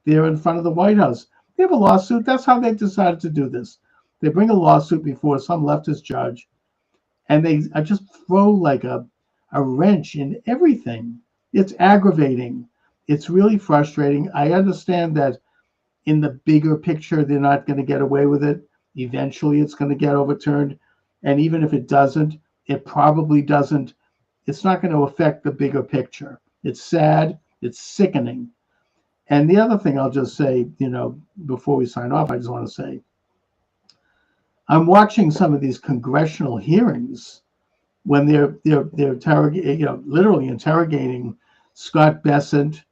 They're in front of the White House. They have a lawsuit. That's how they decided to do this. They bring a lawsuit before some leftist judge, and they just throw like a wrench in everything. It's aggravating. It's really frustrating. I understand that in the bigger picture, they're not going to get away with it. Eventually, it's going to get overturned. And even if it doesn't, it probably doesn't. It's not going to affect the bigger picture. It's sad. It's sickening. And the other thing I'll just say, before we sign off, I just want to say, I'm watching some of these congressional hearings when they're interrogating, literally interrogating Scott Bessent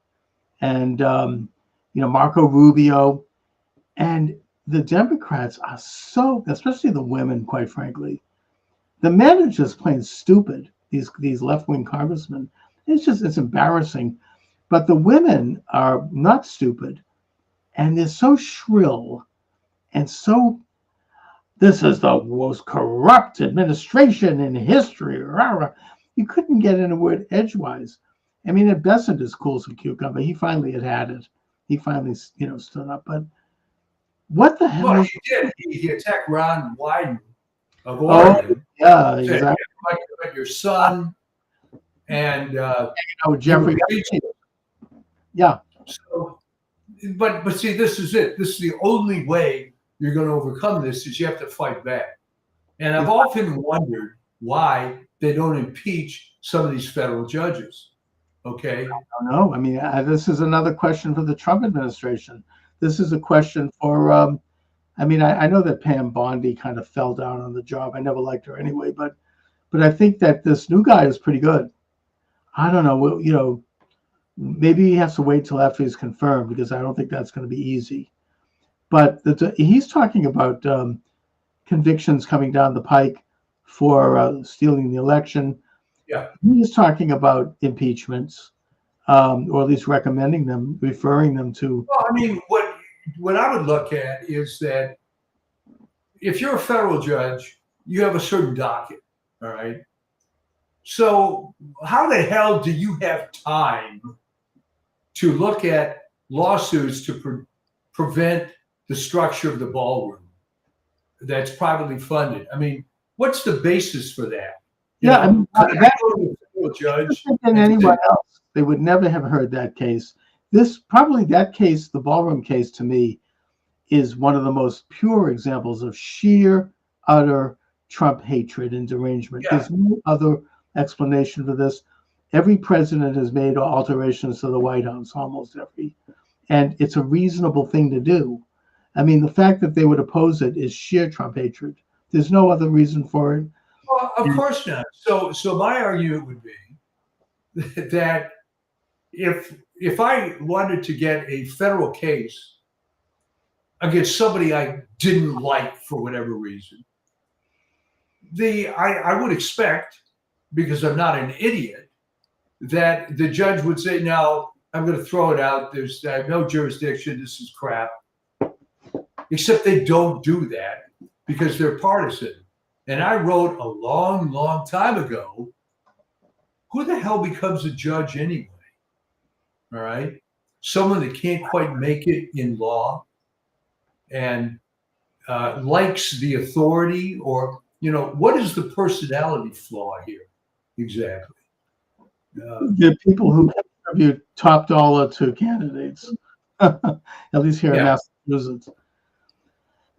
and Marco Rubio, and the Democrats are so, especially the women, quite frankly, the men are just plain stupid. These left-wing congressmen, it's embarrassing. But the women are not stupid, and they're so shrill and so, this is the most corrupt administration in history. You couldn't get in a word edgewise. I mean, at Bessent is cool as a cucumber. He finally had it. He finally, stood up. But what the hell? Well, he did. He attacked Ron Wyden of Oregon. Yeah, exactly. Like your son and Jeffrey. Yeah. So, but see, this is it. This is the only way you're going to overcome this, is you have to fight back. And I've often wondered why they don't impeach some of these federal judges. Okay. I don't know. I mean, this is another question for the Trump administration. This is a question for, I know that Pam Bondi kind of fell down on the job. I never liked her anyway, but I think that this new guy is pretty good. I don't know. Maybe he has to wait till after he's confirmed, because I don't think that's going to be easy. But he's talking about convictions coming down the pike for stealing the election. Yeah. He's talking about impeachments, or at least recommending them, referring them to. Well, I mean, what I would look at is that if you're a federal judge, you have a certain docket, all right? So how the hell do you have time to look at lawsuits to prevent the structure of the ballroom that's privately funded. I mean, what's the basis for that? Yeah, I mean, Could I go to a federal judge than and anyone say, else, they would never have heard that case. That case, the ballroom case, to me, is one of the most pure examples of sheer, utter Trump hatred and derangement. yeah, There's no other explanation for this. Every president has made alterations to the White House, almost every, and it's a reasonable thing to do. I mean, the fact that they would oppose it is sheer Trump hatred. There's no other reason for it. well, of course not. So my argument would be that if I wanted to get a federal case against somebody I didn't like for whatever reason, I would expect, because I'm not an idiot, that the judge would say, no, I'm going to throw it out. I have no jurisdiction. This is crap. Except they don't do that because they're partisan. And I wrote a long, long time ago, who the hell becomes a judge anyway? All right. Someone that can't quite make it in law and likes the authority, or, what is the personality flaw here exactly? There are people who contribute top dollar to candidates, at least here in Massachusetts.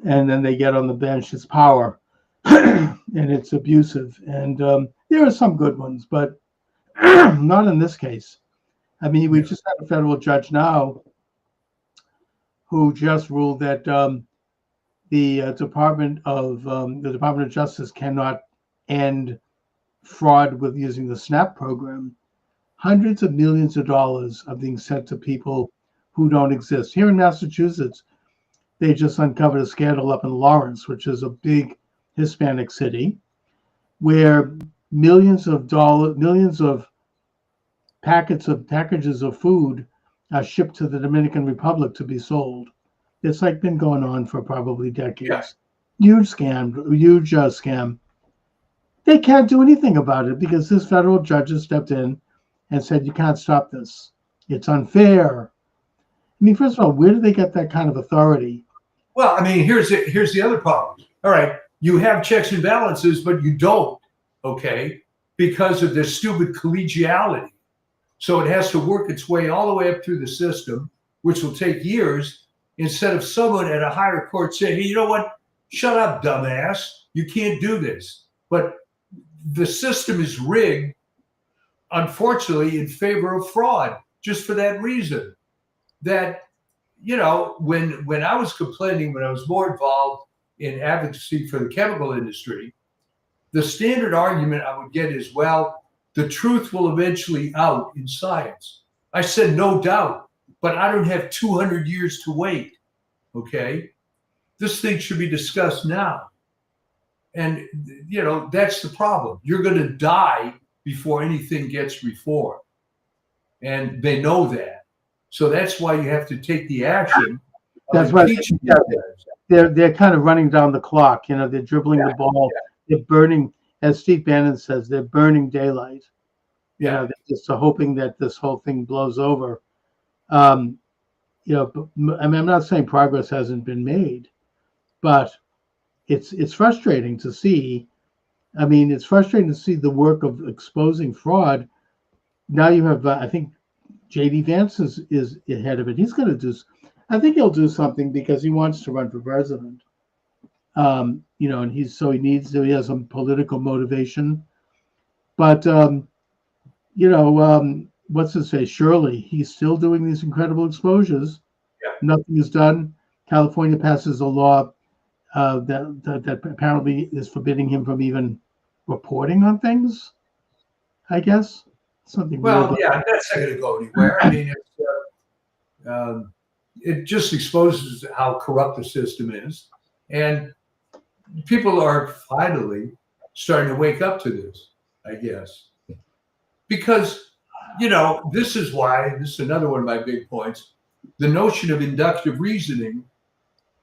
And then they get on the bench. It's power, and it's abusive. And there are some good ones, but not in this case. I mean, we just had a federal judge now who just ruled that the Department of Justice cannot end fraud with using the SNAP program. Hundreds of millions of dollars are being sent to people who don't exist. Here in Massachusetts, they just uncovered a scandal up in Lawrence, which is a big Hispanic city, where millions of packages of food are shipped to the Dominican Republic to be sold. It's like been going on for probably decades. Yeah. Huge scam. They can't do anything about it because this federal judge has stepped in and said, you can't stop this. It's unfair. I mean, first of all, where do they get that kind of authority? Well, I mean, here's the other problem. All right, you have checks and balances, but you don't, okay, because of this stupid collegiality. So it has to work its way all the way up through the system, which will take years, instead of someone at a higher court saying, hey, you know what? Shut up, dumbass. You can't do this. But the system is rigged, unfortunately, in favor of fraud, just for that reason. That, when I was complaining, when I was more involved in advocacy for the chemical industry, the standard argument I would get is, well, the truth will eventually out in science. I said, no doubt, but I don't have 200 years to wait, okay? This thing should be discussed now. And, that's the problem. You're going to die before anything gets reformed. And they know that. So that's why you have to take the action. That's right. They're kind of running down the clock. They're dribbling the ball. They're burning, as Steve Bannon says, they're burning daylight. They're just hoping that this whole thing blows over. But, I'm not saying progress hasn't been made, but it's frustrating to see. I mean, it's frustrating to see the work of exposing fraud. Now you have, I think, J.D. Vance is ahead of it. He's going to do. I think he'll do something because he wants to run for president. And he has some political motivation. But what's his face? Shirley, he's still doing these incredible exposures. Yeah. Nothing is done. California passes a law that apparently is forbidding him from even reporting on things, I guess. Something well, weird. Yeah, that's not going to go anywhere. I mean, it just exposes how corrupt the system is. And people are finally starting to wake up to this, I guess. Because, this is another one of my big points. The notion of inductive reasoning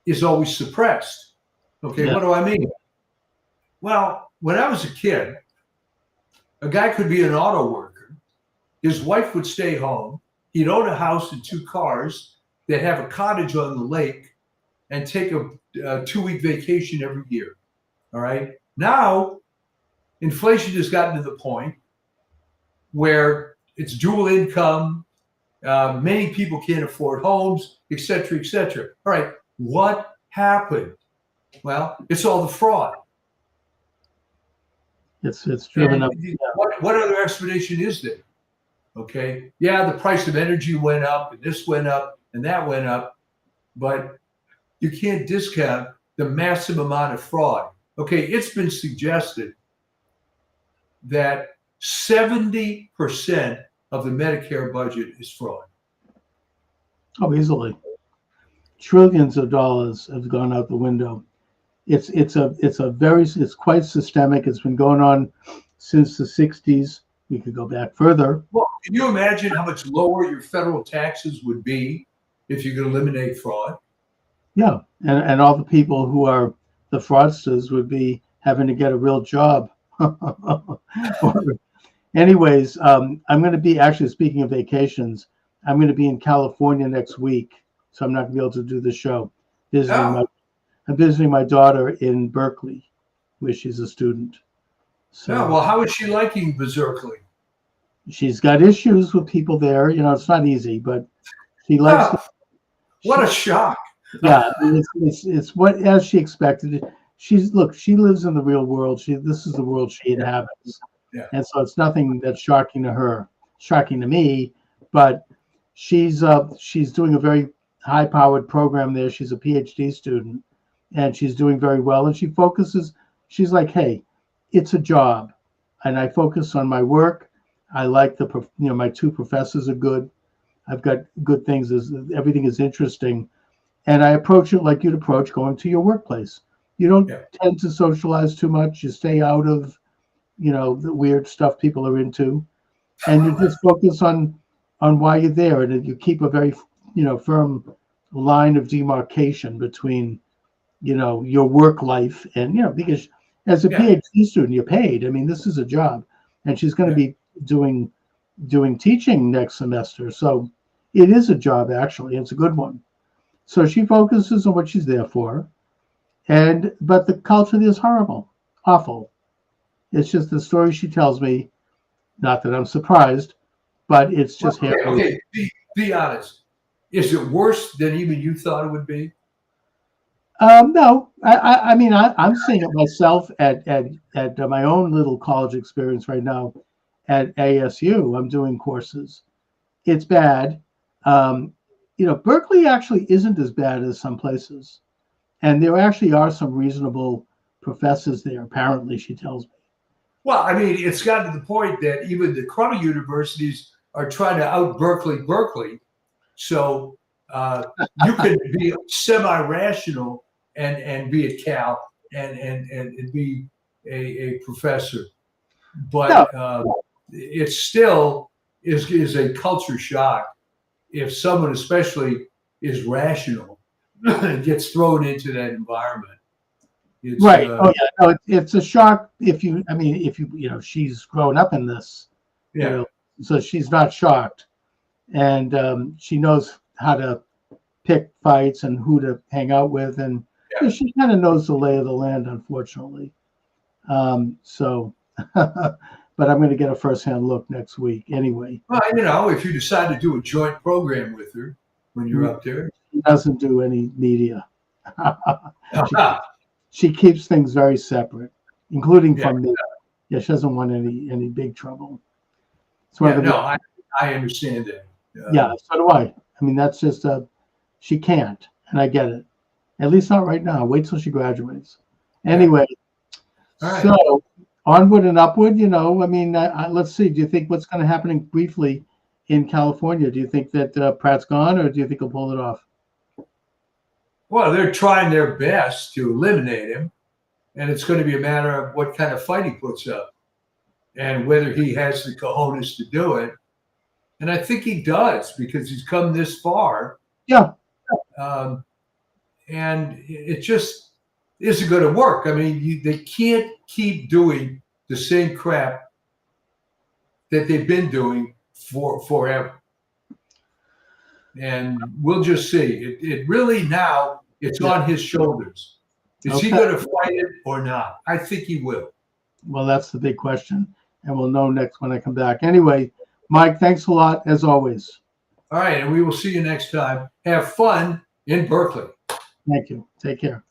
is always suppressed. Okay, What do I mean? Well, when I was a kid, a guy could be an auto worker. His wife would stay home. He'd own a house and 2 cars, that have a cottage on the lake and take a 2-week vacation every year. All right. Now, inflation has gotten to the point where it's dual income. Many people can't afford homes, et cetera, et cetera. All right. What happened? Well, it's all the fraud. It's driven And up. what other explanation is there? Okay. Yeah, the price of energy went up, and this went up, and that went up, but you can't discount the massive amount of fraud. Okay, it's been suggested that 70% of the Medicare budget is fraud. Oh, easily. Trillions of dollars have gone out the window. It's quite systemic. It's been going on since the 60s. We could go back further. Well, can you imagine how much lower your federal taxes would be if you could eliminate fraud? Yeah, and all the people who are the fraudsters would be having to get a real job. Anyways, I'm going to be, actually, speaking of vacations, I'm going to be in California next week, so I'm not going to be able to do the show. I'm visiting my daughter in Berkeley, where she's a student. So Yeah, well, how is she liking Berkeley? She's got issues with people there. You know, it's not easy, but she likes. What a shock! Yeah, it's what, as she expected. She lives in the real world. This is the world she inhabits. Yeah. And so it's nothing that's shocking to her, shocking to me, but she's doing a very high-powered program there. She's a PhD student, and she's doing very well. And she's like, hey, it's a job, and I focus on my work. I like my 2 professors are good. I've got good things. Everything is interesting, and I approach it like you'd approach going to your workplace. You don't tend to socialize too much. You stay out of, the weird stuff people are into, and you just focus on why you're there, and you keep a very, firm line of demarcation between, your work life and, because as a PhD student, you're paid. I mean, this is a job, and she's going to be doing teaching next semester, so it is a job, actually. It's a good one. So she focuses on what she's there for, but the culture is horrible, awful. It's just the story she tells me. Not that I'm surprised, but it's just okay. Be honest. Is it worse than even you thought it would be? No, I mean, I'm seeing it myself at my own little college experience right now at ASU. I'm doing courses. It's bad. Berkeley actually isn't as bad as some places, and there actually are some reasonable professors there. Apparently, she tells me. Well, I mean, it's gotten to the point that even the crummy universities are trying to out Berkeley. So you can be semi-rational and be at Cal and be a professor, but it still is a culture shock if someone especially is rational and gets thrown into that environment. It's, right. Oh yeah. No, it's a shock if she's grown up in this. So she's not shocked, and she knows how to pick fights and who to hang out with, and she kind of knows the lay of the land, unfortunately. But I'm going to get a firsthand look next week anyway. Well, if you decide to do a joint program with her when you're up there. She doesn't do any media. She keeps things very separate, including from me. Yeah, she doesn't want any big trouble. I understand that. Yeah, so do I. I mean, that's just she can't, and I get it. At least not right now. Wait till she graduates. Anyway, so onward and upward. Let's see. Do you think what's going to happen briefly in California? Do you think that Pratt's gone, or do you think he'll pull it off? Well, they're trying their best to eliminate him, and it's going to be a matter of what kind of fight he puts up and whether he has the cojones to do it. And I think he does, because he's come this far. Yeah. And it just isn't going to work. I mean, they can't keep doing the same crap that they've been doing forever. And we'll just see. It really now, it's on his shoulders. Is he Okay. going to fight it or not? I think he will. Well, that's the big question, and we'll know next when I come back. Anyway, Mike, thanks a lot as always. All right, and we will see you next time. Have fun in Berkeley. Thank you. Take care.